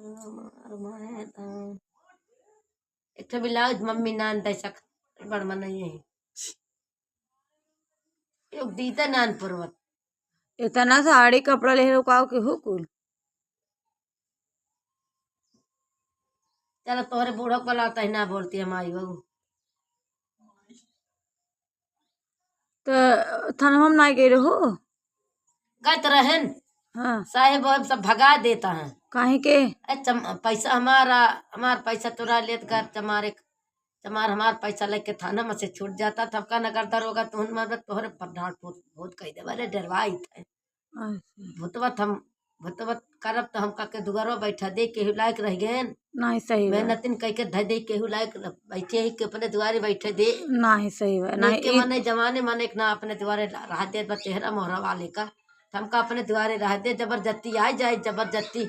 एक ठो blouse mummy नान दे सक बड़ मन नहीं एक दीदा नान पर्वत इतना साड़ी कपड़ा ले रुकाओ के हो कुल। चलो तोहरे बूढ़ो को लाता ही ना बोलती है माई बहू तो थाना हम नहीं गए रहो। गए तो रहन हाँ साहेब वाहेब सब भगा देता है काहे के पैसा हमारा पैसा तुरा लेत कर चमार हमार पैसा लेके थाना में से छूट जाता तब का न करता रोगा तुहन मार तोहरे पर डांट बहुत कह दे अरे डरवाई थे भूतवत करब तो हम का दुगरवा बैठा दे केहू लायक रह गए नहीं सही बात मेहनतिन कह के धै दे केहू लायक बैठे ही के अपने द्वारे बैठे दे नहीं सही बात नहीं के नहीं मने जमाने मने ना अपने द्वारे रह दे चेहरा मोहरा वाले का हमका अपने द्वारे रह दे जबरदस्ती आ जाए जबरदस्ती